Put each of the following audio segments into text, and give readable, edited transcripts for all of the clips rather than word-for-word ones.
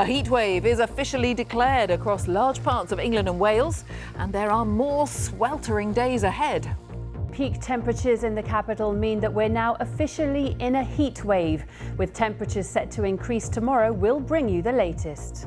A heatwave is officially declared across large parts of England and Wales, and there are more sweltering days ahead. Peak temperatures in the capital mean that we're now officially in a heat wave. With temperatures set to increase tomorrow, we'll bring you the latest.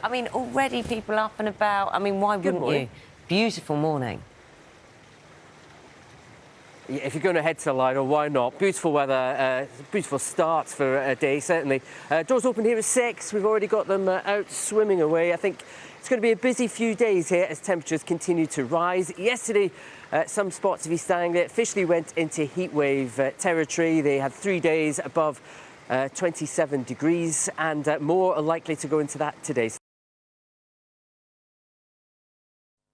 I mean, already people up and about. I mean, why wouldn't you? Beautiful morning. Yeah, if you're going to head to Lido, why not? Beautiful weather, beautiful start for a day, certainly. Doors open here at 6. We've already got them out swimming away. I think it's going to be a busy few days here as temperatures continue to rise. Yesterday, some spots of East Anglia officially went into heatwave territory. They had 3 days above 27 degrees, and more are likely to go into that today.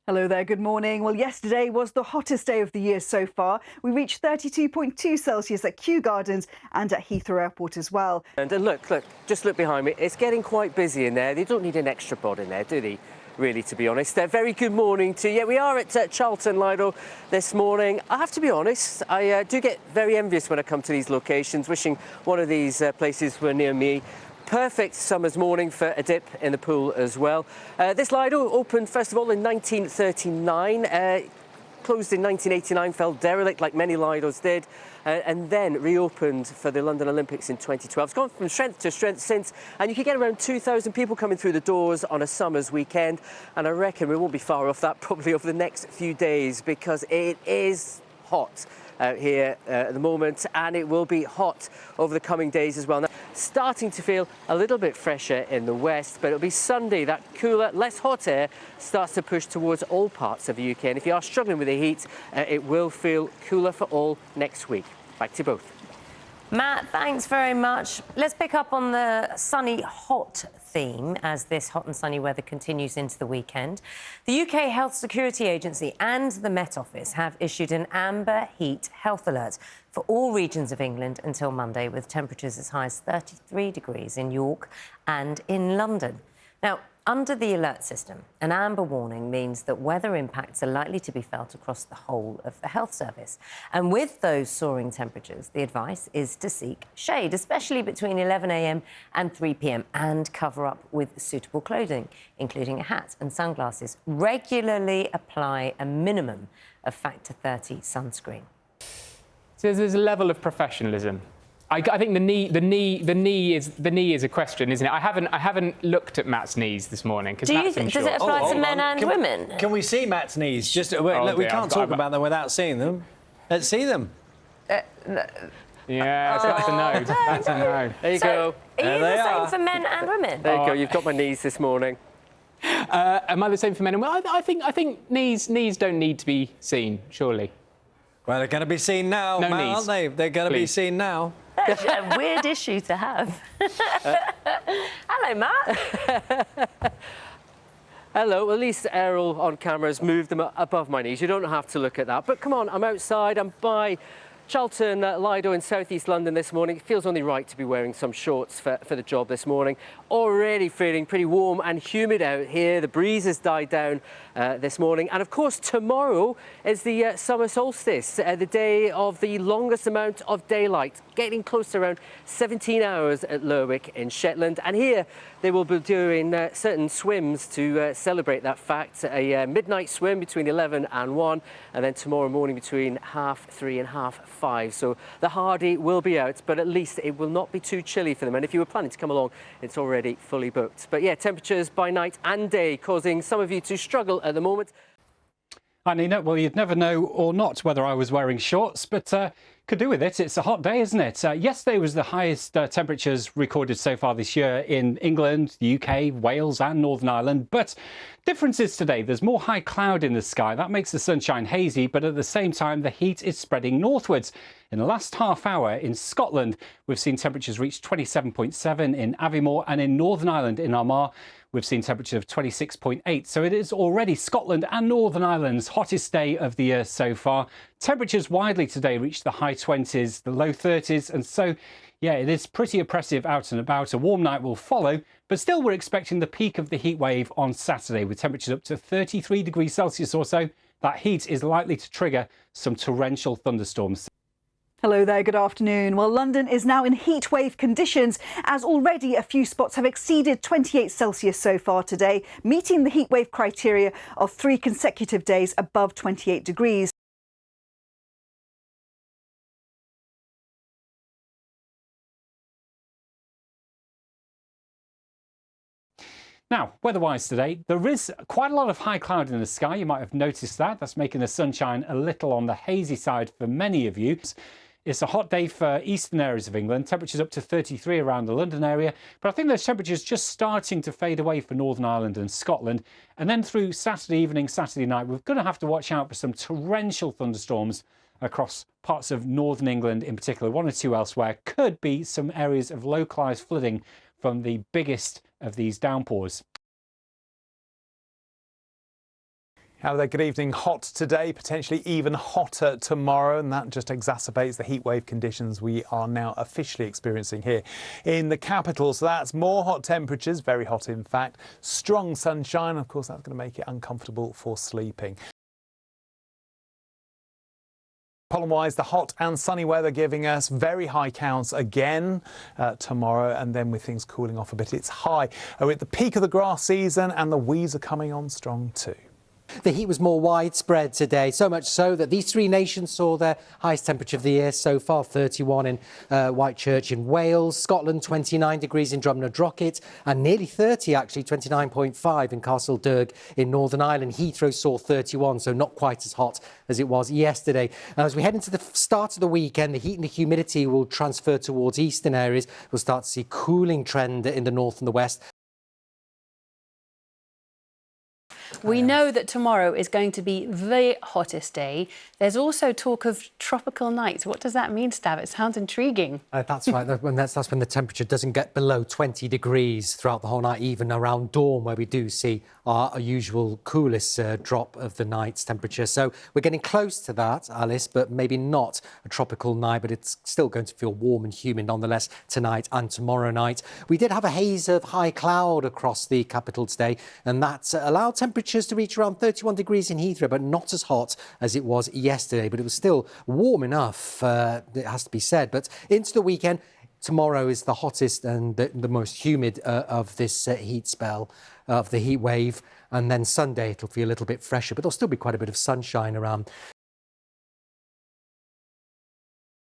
Hello there, good morning. Well, yesterday was the hottest day of the year so far. We reached 32.2 Celsius at Kew Gardens and at Heathrow Airport as well. And look, just look behind me. It's getting quite busy in there. They don't need an extra bod in there, do they? Really, to be honest. Very good morning to you. Yeah, we are at Charlton Lido this morning. I have to be honest, I do get very envious when I come to these locations, wishing one of these places were near me. Perfect summer's morning for a dip in the pool as well. This Lido opened, first of all, in 1939, closed in 1989, fell derelict like many Lidos did, and then reopened for the London Olympics in 2012. It's gone from strength to strength since, and you can get around 2,000 people coming through the doors on a summer's weekend, and I reckon we won't be far off that probably over the next few days, because it is hot out here at the moment, and it will be hot over the coming days as well. Now, starting to feel a little bit fresher in the west, but it'll be Sunday that cooler, less hot air starts to push towards all parts of the UK, and if you are struggling with the heat, it will feel cooler for all next week. Back to you both. Matt, thanks very much. Let's pick up on the sunny, hot theme as this hot and sunny weather continues into the weekend. The UK Health Security Agency and the Met Office have issued an amber heat health alert for all regions of England until Monday, with temperatures as high as 33 degrees in York and in London. Now, under the alert system, an amber warning means that weather impacts are likely to be felt across the whole of the health service. And with those soaring temperatures, the advice is to seek shade, especially between 11 a.m. and 3 p.m, and cover up with suitable clothing, including a hat and sunglasses. Regularly apply a minimum of factor 30 sunscreen. So there's a level of professionalism. I think the knee is a question, isn't it? I haven't looked at Matt's knees this morning because does it apply to men and women? Can we see Matt's knees? Just wait, look, we can't talk about them without seeing them. Let's see them. Yeah, that's a no. That's a no. There you go. Are you the same for men and women? There you go. You've got my knees this morning. Am I the same for men and women? I think knees don't need to be seen, surely. Well, they're going to be seen now, no Matt, knees. aren't they? They're going to be seen now. That's a weird issue to have. Hello, Matt. Hello, at least Errol on camera has moved them above my knees. You don't have to look at that. But come on, I'm outside. I'm by Charlton Lido in southeast London this morning. It feels only right to be wearing some shorts for the job this morning. Already feeling pretty warm and humid out here. The breeze has died down this morning. And of course, tomorrow is the summer solstice, the day of the longest amount of daylight, getting close to around 17 hours at Lerwick in Shetland. And here they will be doing certain swims to celebrate that fact. A midnight swim between 11 and 1, and then tomorrow morning between 3:30 and 5:30. So the hardy will be out, but at least it will not be too chilly for them. And if you were planning to come along, it's already fully booked. But yeah, temperatures by night and day causing some of you to struggle at the moment. Hi, Nina. Well, you'd never know or not whether I was wearing shorts, but could do with it. It's a hot day, isn't it? Yesterday was the highest temperatures recorded so far this year in England, the UK, Wales and Northern Ireland. But differences today. There's more high cloud in the sky. That makes the sunshine hazy, but at the same time, the heat is spreading northwards. In the last half hour in Scotland, we've seen temperatures reach 27.7 in Aviemore, and in Northern Ireland in Armagh, we've seen temperatures of 26.8. So it is already Scotland and Northern Ireland's hottest day of the year so far. Temperatures widely today reached the high 20s, the low 30s. And so, yeah, it is pretty oppressive out and about. A warm night will follow, but still we're expecting the peak of the heat wave on Saturday with temperatures up to 33 degrees Celsius or so. That heat is likely to trigger some torrential thunderstorms. Hello there, good afternoon. Well, London is now in heatwave conditions as already a few spots have exceeded 28 Celsius so far today, meeting the heatwave criteria of 3 consecutive days above 28 degrees. Now, weather-wise today, there is quite a lot of high cloud in the sky. You might have noticed that. That's making the sunshine a little on the hazy side for many of you. It's a hot day for eastern areas of England. Temperatures up to 33 around the London area. But I think those temperatures just starting to fade away for Northern Ireland and Scotland. And then through Saturday evening, Saturday night, we're going to have to watch out for some torrential thunderstorms across parts of northern England in particular. 1 or 2 elsewhere. Could be some areas of localised flooding from the biggest of these downpours. Hello there, good evening. Hot today, potentially even hotter tomorrow, and that just exacerbates the heatwave conditions we are now officially experiencing here in the capital. So that's more hot temperatures, very hot in fact, strong sunshine. Of course, that's going to make it uncomfortable for sleeping. Pollen-wise, the hot and sunny weather giving us very high counts again tomorrow, and then with things cooling off a bit, it's high. We're at the peak of the grass season and the weeds are coming on strong too. The heat was more widespread today, so much so that these 3 nations saw their highest temperature of the year so far. 31 in Whitechurch in Wales, Scotland 29 degrees in Drumnadrochit, and nearly 30 actually, 29.5 in Castledurg in Northern Ireland. Heathrow saw 31, so not quite as hot as it was yesterday. As we head into the start of the weekend, the heat and the humidity will transfer towards eastern areas. We'll start to see cooling trend in the north and the west. We know that tomorrow is going to be the hottest day. There's also talk of tropical nights. What does that mean, Stav? It sounds intriguing. That's right. That's when the temperature doesn't get below 20 degrees throughout the whole night, even around dawn, where we do see our usual coolest drop of the night's temperature. So we're getting close to that, Alice, but maybe not a tropical night, but it's still going to feel warm and humid nonetheless tonight and tomorrow night. We did have a haze of high cloud across the capital today, and that allowed temperatures to reach around 31 degrees in Heathrow, but not as hot as it was yesterday. But it was still warm enough, it has to be said. But into the weekend, tomorrow is the hottest and the most humid of this heat spell, of the heat wave. And then Sunday, it'll feel a little bit fresher, but there'll still be quite a bit of sunshine around.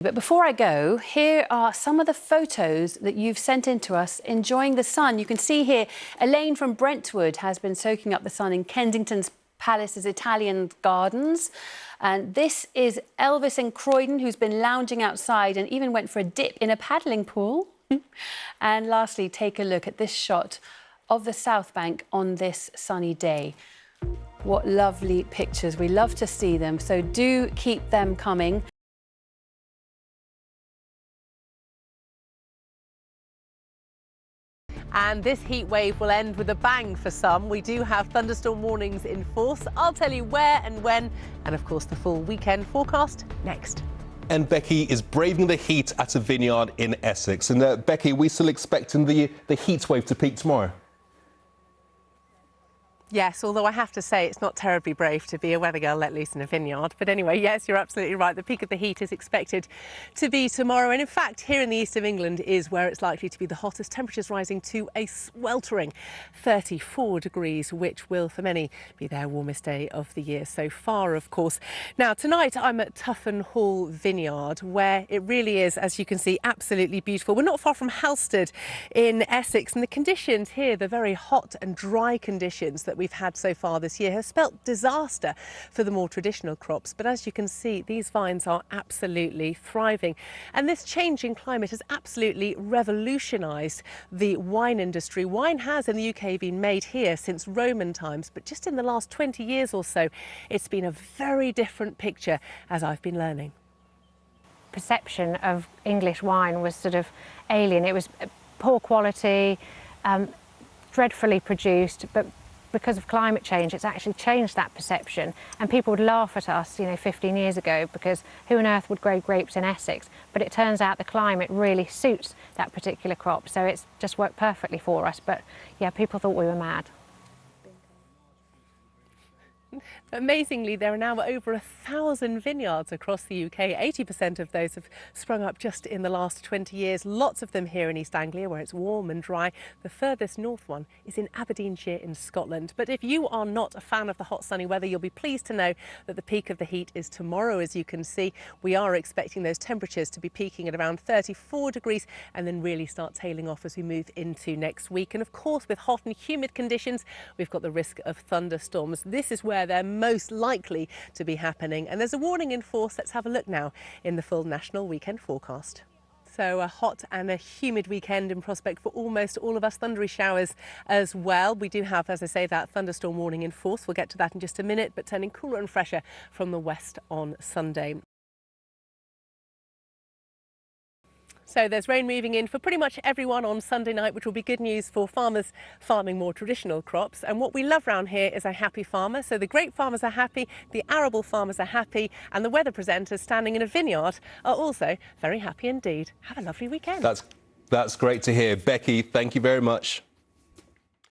But before I go, here are some of the photos that you've sent in to us enjoying the sun. You can see here, Elaine from Brentwood has been soaking up the sun in Kensington's Palace's Italian gardens. And this is Elvis in Croydon, who's been lounging outside and even went for a dip in a paddling pool. And lastly, take a look at this shot of the South Bank on this sunny day. What lovely pictures. We love to see them, so do keep them coming. And this heat wave will end with a bang for some. We do have thunderstorm warnings in force. I'll tell you where and when, and of course the full weekend forecast next. And Becky is braving the heat at a vineyard in Essex. And Becky, are we still expecting the heat wave to peak tomorrow? Yes, although I have to say it's not terribly brave to be a weather girl let loose in a vineyard. But anyway, yes, you're absolutely right. The peak of the heat is expected to be tomorrow. And in fact, here in the east of England is where it's likely to be the hottest. Temperatures rising to a sweltering 34 degrees, which will, for many, be their warmest day of the year so far, of course. Now, tonight I'm at Tuffin Hall Vineyard, where it really is, as you can see, absolutely beautiful. We're not far from Halstead in Essex, and the conditions here, the very hot and dry conditions that we've had so far this year, have spelt disaster for the more traditional crops. But as you can see, these vines are absolutely thriving. And this changing climate has absolutely revolutionised the wine industry. Wine has in the UK been made here since Roman times, but just in the last 20 years or so, it's been a very different picture, as I've been learning. Perception of English wine was sort of alien. It was poor quality, dreadfully produced, but because of climate change, it's actually changed that perception. And people would laugh at us, 15 years ago, because who on earth would grow grapes in Essex? But it turns out the climate really suits that particular crop, so it's just worked perfectly for us. But yeah, people thought we were mad. Amazingly, there are now over 1,000 vineyards across the UK. 80% of those have sprung up just in the last 20 years. Lots of them here in East Anglia, where it's warm and dry. The furthest north one is in Aberdeenshire in Scotland. But if you are not a fan of the hot sunny weather, you'll be pleased to know that the peak of the heat is tomorrow. As you can see, we are expecting those temperatures to be peaking at around 34 degrees and then really start tailing off as we move into next week. And of course, with hot and humid conditions, we've got the risk of thunderstorms. This is where they're most likely to be happening. And there's a warning in force. Let's have a look now in the full national weekend forecast. So a hot and a humid weekend in prospect for almost all of us. Thundery showers as well. We do have, as I say, that thunderstorm warning in force. We'll get to that in just a minute, but turning cooler and fresher from the west on Sunday. So there's rain moving in for pretty much everyone on Sunday night, which will be good news for farmers farming more traditional crops. And what we love round here is a happy farmer. So the grape farmers are happy, the arable farmers are happy, and the weather presenters standing in a vineyard are also very happy indeed. Have a lovely weekend. That's great to hear. Becky, thank you very much.